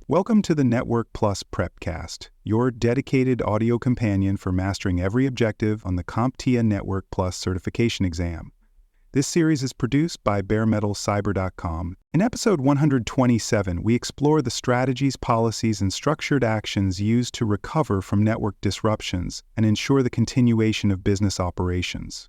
Welcome to the Network Plus Prepcast, your dedicated audio companion for mastering every objective on the CompTIA Network Plus certification exam. This series is produced by baremetalcyber.com. In episode 127, we explore the strategies, policies, and structured actions used to recover from network disruptions and ensure the continuation of business operations.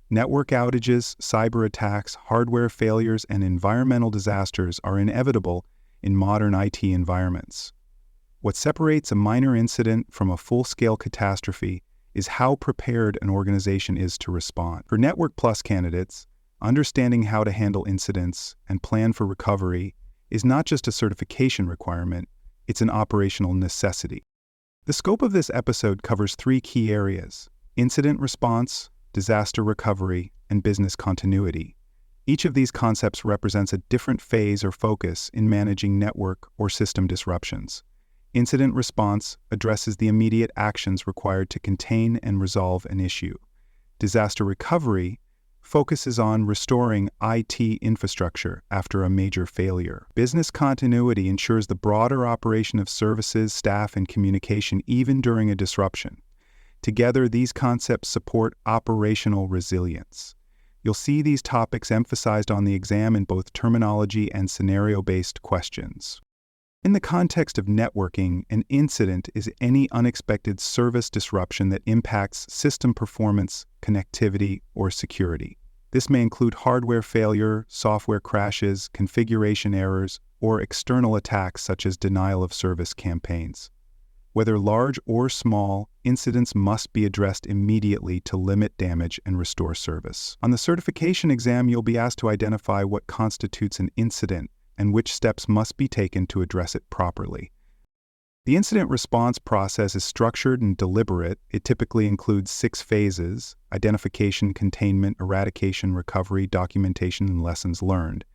Network outages, cyber attacks, hardware failures, and environmental disasters are inevitable in modern IT environments. What separates a minor incident from a full-scale catastrophe is how prepared an organization is to respond. For Network Plus candidates, understanding how to handle incidents and plan for recovery is not just a certification requirement, it's an operational necessity. The scope of this episode covers three key areas: incident response, disaster recovery, and business continuity. Each of these concepts represents a different phase or focus in managing network or system disruptions. Incident response addresses the immediate actions required to contain and resolve an issue. Disaster recovery focuses on restoring IT infrastructure after a major failure. Business continuity ensures the broader operation of services, staff, and communication even during a disruption. Together, these concepts support operational resilience. You'll see these topics emphasized on the exam in both terminology and scenario-based questions. In the context of networking, an incident is any unexpected service disruption that impacts system performance, connectivity, or security. This may include hardware failure, software crashes, configuration errors, or external attacks such as denial of service campaigns. Whether large or small, incidents must be addressed immediately to limit damage and restore service. On the certification exam, you'll be asked to identify what constitutes an incident and which steps must be taken to address it properly. The incident response process is structured and deliberate. It typically includes 6 phases: identification, containment, eradication, recovery, documentation, and lessons learned.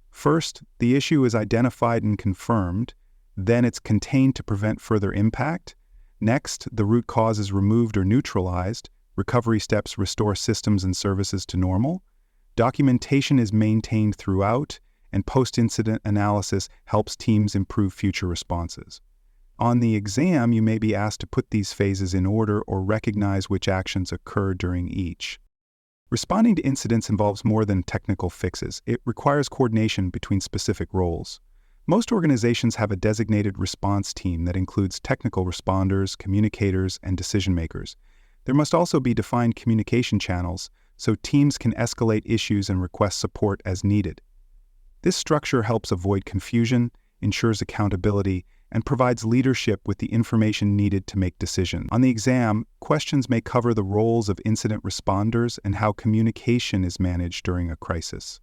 First, the issue is identified and confirmed. Then it's contained to prevent further impact. Next, the root cause is removed or neutralized. Recovery steps restore systems and services to normal. Documentation is maintained throughout, and post-incident analysis helps teams improve future responses. On the exam, you may be asked to put these phases in order or recognize which actions occur during each. Responding to incidents involves more than technical fixes. It requires coordination between specific roles. Most organizations have a designated response team that includes technical responders, communicators, and decision-makers. There must also be defined communication channels so teams can escalate issues and request support as needed. This structure helps avoid confusion, ensures accountability, and provides leadership with the information needed to make decisions. On the exam, questions may cover the roles of incident responders and how communication is managed during a crisis.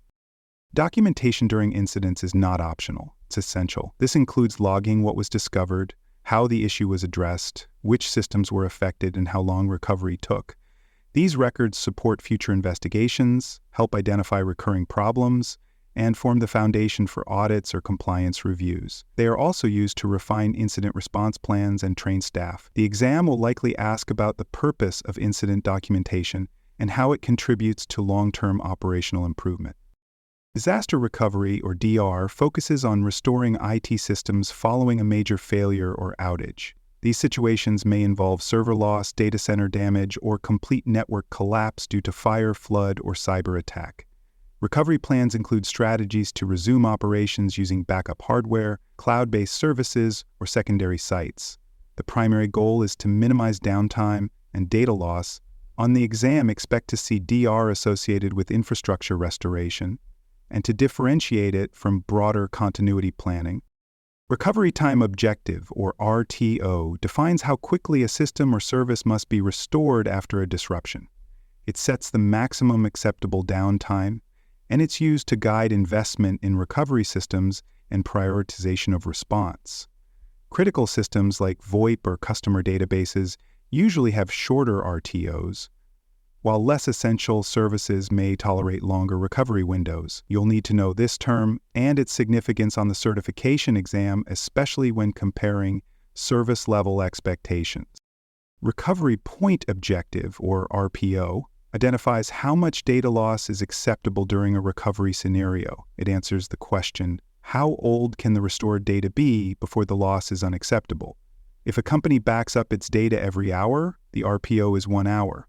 Documentation during incidents is not optional. It's essential. This includes logging what was discovered, how the issue was addressed, which systems were affected, and how long recovery took. These records support future investigations, help identify recurring problems, and form the foundation for audits or compliance reviews. They are also used to refine incident response plans and train staff. The exam will likely ask about the purpose of incident documentation and how it contributes to long-term operational improvement. Disaster recovery, or DR, focuses on restoring IT systems following a major failure or outage. These situations may involve server loss, data center damage, or complete network collapse due to fire, flood, or cyber attack. Recovery plans include strategies to resume operations using backup hardware, cloud-based services, or secondary sites. The primary goal is to minimize downtime and data loss. On the exam, expect to see DR associated with infrastructure restoration, and to differentiate it from broader continuity planning. Recovery Time Objective, or RTO, defines how quickly a system or service must be restored after a disruption. It sets the maximum acceptable downtime, and it's used to guide investment in recovery systems and prioritization of response. Critical systems like VoIP or customer databases usually have shorter RTOs, while less essential services may tolerate longer recovery windows. You'll need to know this term and its significance on the certification exam, especially when comparing service level expectations. Recovery Point Objective, or RPO, identifies how much data loss is acceptable during a recovery scenario. It answers the question, How old can the restored data be before the loss is unacceptable? If a company backs up its data every hour, the RPO is 1 hour.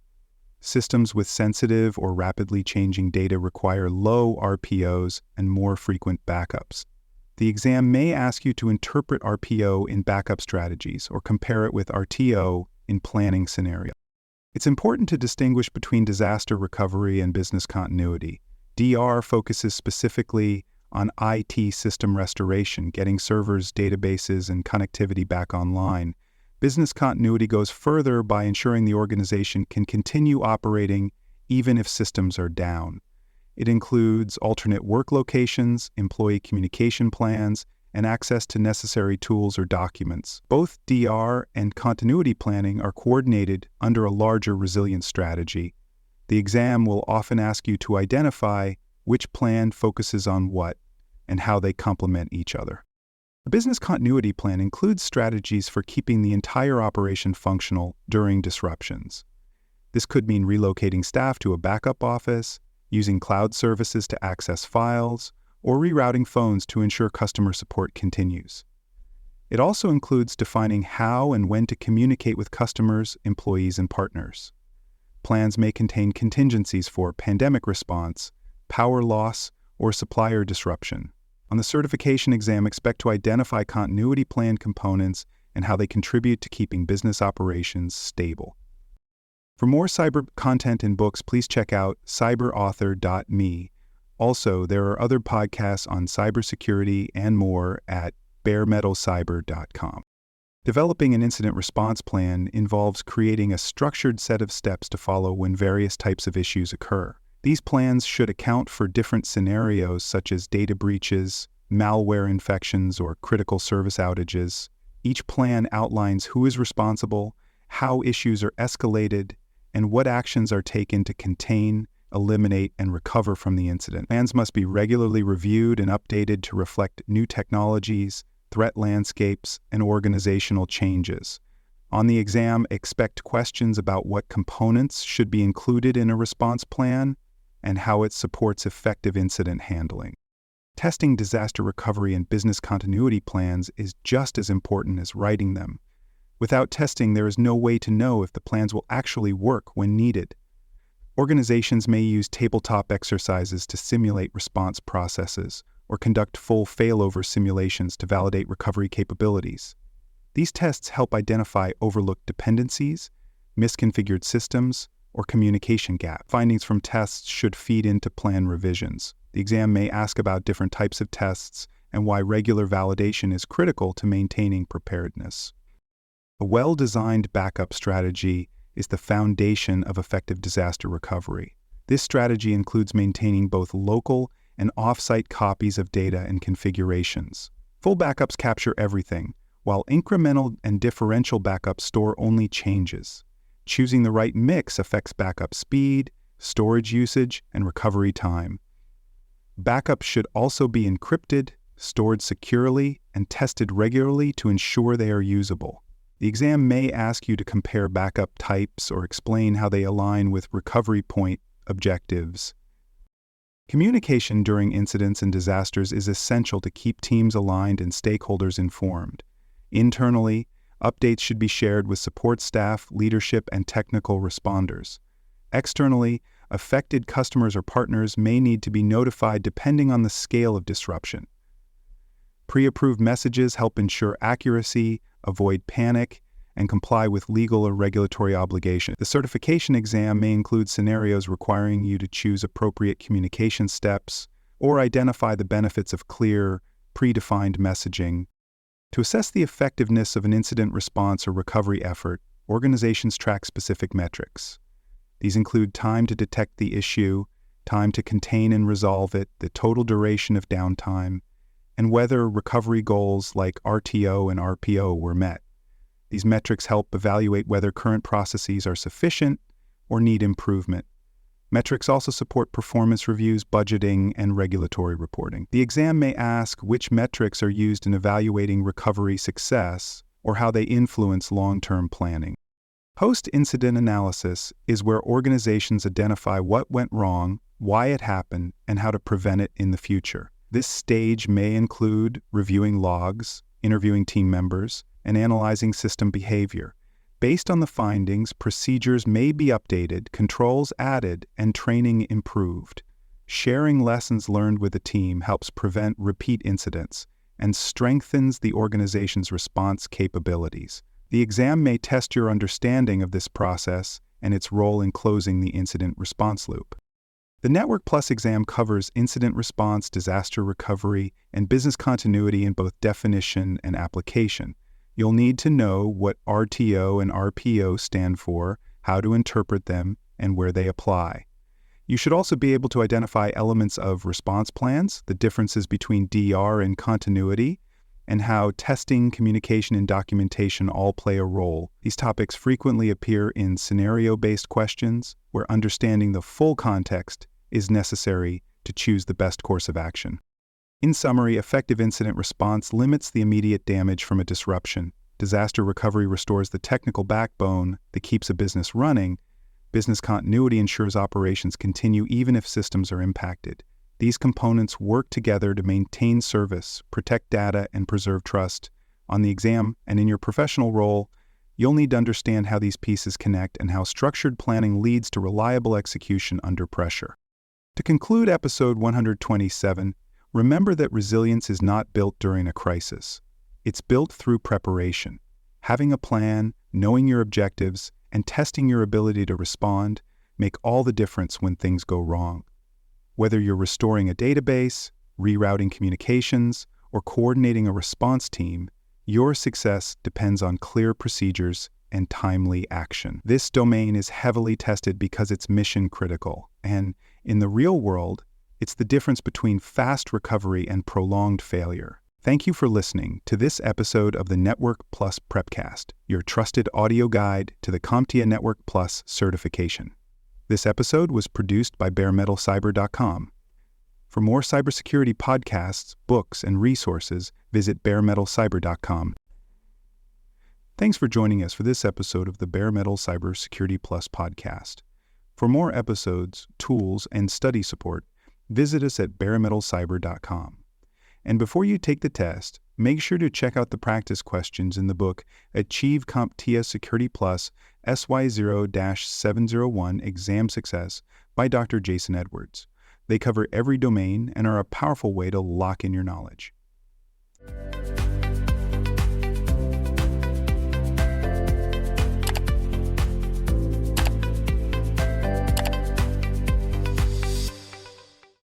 Systems with sensitive or rapidly changing data require low RPOs and more frequent backups. The exam may ask you to interpret RPO in backup strategies or compare it with RTO in planning scenarios. It's important to distinguish between disaster recovery and business continuity. DR focuses specifically on IT system restoration, getting servers, databases, and connectivity back online. Business continuity goes further by ensuring the organization can continue operating even if systems are down. It includes alternate work locations, employee communication plans, and access to necessary tools or documents. Both DR and continuity planning are coordinated under a larger resilience strategy. The exam will often ask you to identify which plan focuses on what and how they complement each other. A business continuity plan includes strategies for keeping the entire operation functional during disruptions. This could mean relocating staff to a backup office, using cloud services to access files, or rerouting phones to ensure customer support continues. It also includes defining how and when to communicate with customers, employees, and partners. Plans may contain contingencies for pandemic response, power loss, or supplier disruption. On the certification exam, expect to identify continuity plan components and how they contribute to keeping business operations stable. For more cyber content and books, please check out cyberauthor.me. Also, there are other podcasts on cybersecurity and more at baremetalcyber.com. Developing an incident response plan involves creating a structured set of steps to follow when various types of issues occur. These plans should account for different scenarios such as data breaches, malware infections, or critical service outages. Each plan outlines who is responsible, how issues are escalated, and what actions are taken to contain, eliminate, and recover from the incident. Plans must be regularly reviewed and updated to reflect new technologies, threat landscapes, and organizational changes. On the exam, expect questions about what components should be included in a response plan and how it supports effective incident handling. Testing disaster recovery and business continuity plans is just as important as writing them. Without testing, there is no way to know if the plans will actually work when needed. Organizations may use tabletop exercises to simulate response processes or conduct full failover simulations to validate recovery capabilities. These tests help identify overlooked dependencies, misconfigured systems, or communication gaps. Findings from tests should feed into plan revisions. The exam may ask about different types of tests and why regular validation is critical to maintaining preparedness. A well-designed backup strategy is the foundation of effective disaster recovery. This strategy includes maintaining both local and off-site copies of data and configurations. Full backups capture everything, while incremental and differential backups store only changes. Choosing the right mix affects backup speed, storage usage, and recovery time. Backups should also be encrypted, stored securely, and tested regularly to ensure they are usable. The exam may ask you to compare backup types or explain how they align with recovery point objectives. Communication during incidents and disasters is essential to keep teams aligned and stakeholders informed. Internally, updates should be shared with support staff, leadership, and technical responders. Externally, affected customers or partners may need to be notified depending on the scale of disruption. Pre-approved messages help ensure accuracy, avoid panic, and comply with legal or regulatory obligations. The certification exam may include scenarios requiring you to choose appropriate communication steps or identify the benefits of clear, predefined messaging. To assess the effectiveness of an incident response or recovery effort, organizations track specific metrics. These include time to detect the issue, time to contain and resolve it, the total duration of downtime, and whether recovery goals like RTO and RPO were met. These metrics help evaluate whether current processes are sufficient or need improvement. Metrics also support performance reviews, budgeting, and regulatory reporting. The exam may ask which metrics are used in evaluating recovery success or how they influence long-term planning. Post-incident analysis is where organizations identify what went wrong, why it happened, and how to prevent it in the future. This stage may include reviewing logs, interviewing team members, and analyzing system behavior. Based on the findings, procedures may be updated, controls added, and training improved. Sharing lessons learned with the team helps prevent repeat incidents and strengthens the organization's response capabilities. The exam may test your understanding of this process and its role in closing the incident response loop. The Network Plus exam covers incident response, disaster recovery, and business continuity in both definition and application. You'll need to know what RTO and RPO stand for, how to interpret them, and where they apply. You should also be able to identify elements of response plans, the differences between DR and continuity, and how testing, communication, and documentation all play a role. These topics frequently appear in scenario-based questions, where understanding the full context is necessary to choose the best course of action. In summary, effective incident response limits the immediate damage from a disruption. Disaster recovery restores the technical backbone that keeps a business running. Business continuity ensures operations continue even if systems are impacted. These components work together to maintain service, protect data, and preserve trust. On the exam and in your professional role, you'll need to understand how these pieces connect and how structured planning leads to reliable execution under pressure. To conclude episode 127, remember that resilience is not built during a crisis. It's built through preparation. Having a plan, knowing your objectives, and testing your ability to respond make all the difference when things go wrong. Whether you're restoring a database, rerouting communications, or coordinating a response team, your success depends on clear procedures and timely action. This domain is heavily tested because it's mission critical, and in the real world, it's the difference between fast recovery and prolonged failure. Thank you for listening to this episode of the Network Plus Prepcast, your trusted audio guide to the CompTIA Network Plus certification. This episode was produced by baremetalcyber.com. For more cybersecurity podcasts, books, and resources, visit baremetalcyber.com. Thanks for joining us for this episode of the Bare Metal Cybersecurity Plus podcast. For more episodes, tools, and study support, visit us at baremetalcyber.com. And before you take the test, make sure to check out the practice questions in the book Achieve CompTIA Security Plus SY0-701 Exam Success by Dr. Jason Edwards. They cover every domain and are a powerful way to lock in your knowledge.